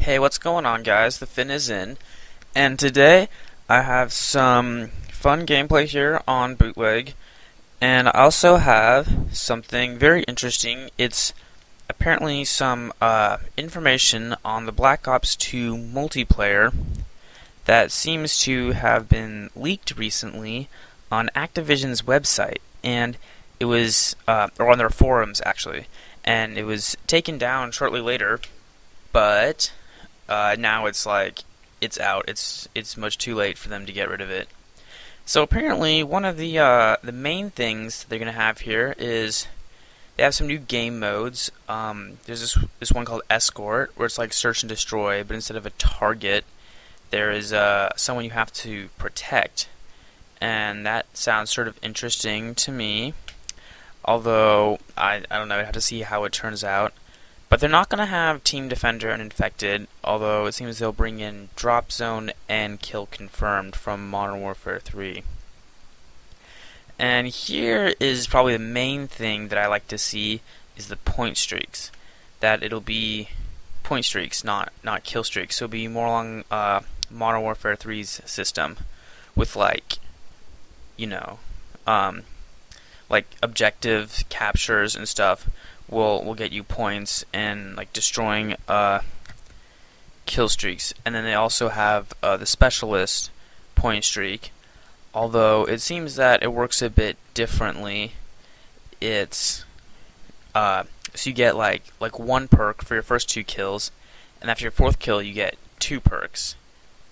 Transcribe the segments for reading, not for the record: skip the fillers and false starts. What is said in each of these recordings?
Hey, what's going on, guys? The Fin is in, and today I have some fun gameplay here on Bootleg, and I also have something very interesting. It's apparently some information on the Black Ops 2 multiplayer that seems to have been leaked recently on Activision's website, and it was, or on their forums actually, and it was taken down shortly later, but now it's out. It's much too late for them to get rid of it. So apparently, one of the main things they're gonna have here is they have some new game modes. There's this one called Escort, where it's like search and destroy, but instead of a target, there is someone you have to protect, and that sounds sort of interesting to me. Although I don't know, I'd have to see how it turns out. But they're not going to have Team Defender and Infected, although it seems they'll bring in Drop Zone and Kill Confirmed from Modern Warfare 3. And here is probably the main thing that I like to see is the point streaks. That it'll be point streaks, not kill streaks. So it'll be more along Modern Warfare 3's system with like objective captures and stuff will get you points, and like destroying kill streaks. And then they also have the specialist point streak, although it seems that it works a bit differently. It's so you get like one perk for your first 2 kills, and after your 4th kill you get 2 perks,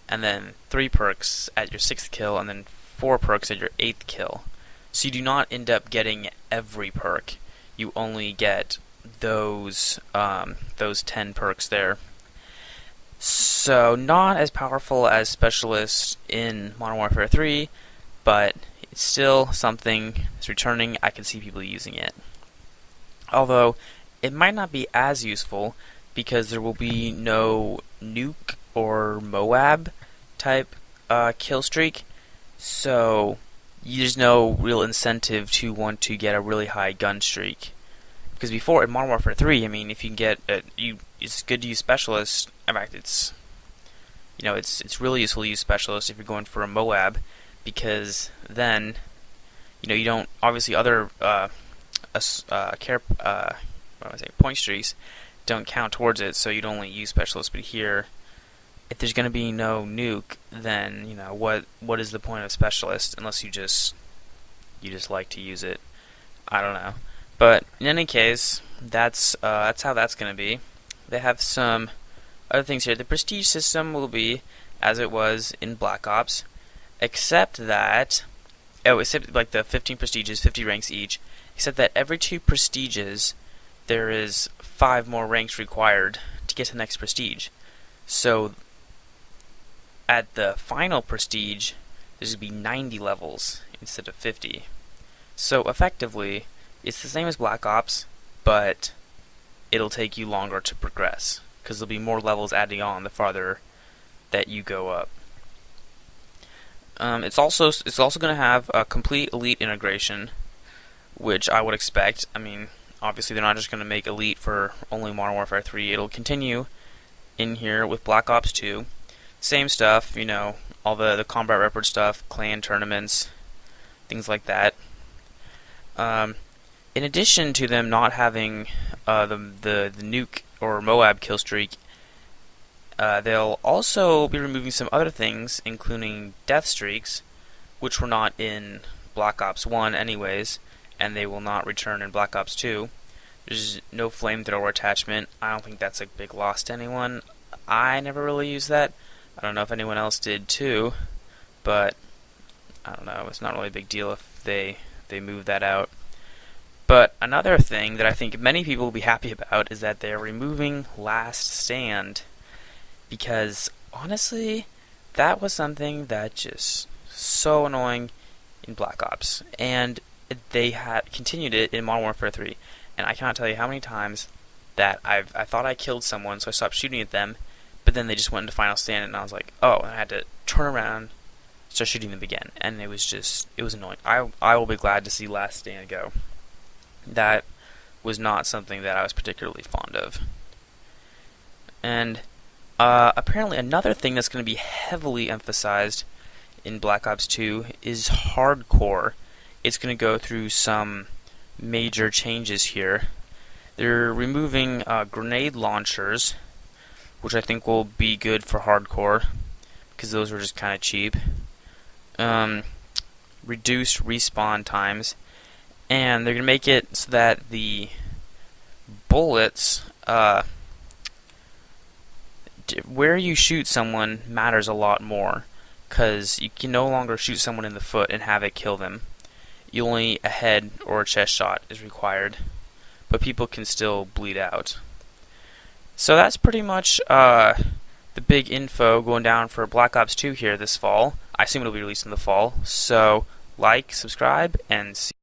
and then 3 perks at your 6th kill, and then 4 perks at your 8th kill. So you do not end up getting every perk. You only get those 10 perks there. So not as powerful as Specialist in Modern Warfare 3, but it's still something that's returning. I can see people using it. Although it might not be as useful because there will be no nuke or Moab type kill streak. So there's no real incentive to want to get a really high gun streak. Because before, in Modern Warfare 3, I mean, if you can get it's good to use Specialist. In fact, it's really useful to use Specialist if you're going for a Moab, because then you don't, obviously other point streaks don't count towards it, so you'd only use Specialist. But here, if there's going to be no nuke, then what is the point of Specialist unless you just like to use it? I don't know. But in any case, that's how that's going to be. They have some other things here. The prestige system will be as it was in Black Ops, except like the 15 prestiges, 50 ranks each, except that every 2 prestiges there is 5 more ranks required to get to the next prestige. So at the final prestige, there's going to be 90 levels instead of 50. So effectively, it's the same as Black Ops, but it'll take you longer to progress, because there'll be more levels adding on the farther that you go up. It's also going to have a complete Elite integration, which I would expect. I mean, obviously they're not just going to make Elite for only Modern Warfare 3. It'll continue in here with Black Ops 2. Same stuff, all the combat record stuff, clan tournaments, things like that. In addition to them not having the nuke or Moab kill streak, they'll also be removing some other things, including death streaks, which were not in Black Ops 1 anyways, and they will not return in Black Ops 2. There's no flamethrower attachment. I don't think that's a big loss to anyone. I never really used that. I don't know if anyone else did too, but I don't know. It's not really a big deal if they move that out. But another thing that I think many people will be happy about is that they're removing Last Stand, because honestly, that was something that just so annoying in Black Ops, and they had continued it in Modern Warfare 3. And I cannot tell you how many times that I thought I killed someone, so I stopped shooting at them, but then they just went into Final Stand, and I was like, oh, and I had to turn around, start shooting them again, and it was annoying. I will be glad to see Last Stand go. That was not something that I was particularly fond of. And Apparently, another thing that's going to be heavily emphasized in Black Ops 2 is hardcore. It's going to go through some major changes here. They're removing grenade launchers, which I think will be good for hardcore, because those were just kind of cheap. Reduced respawn times, and they're going to make it so that the bullets, where you shoot someone matters a lot more, because you can no longer shoot someone in the foot and have it kill them. Only a head or a chest shot is required, but people can still bleed out. So that's pretty much the big info going down for Black Ops 2 here this fall. I assume it'll be released in the fall, so like, subscribe, and see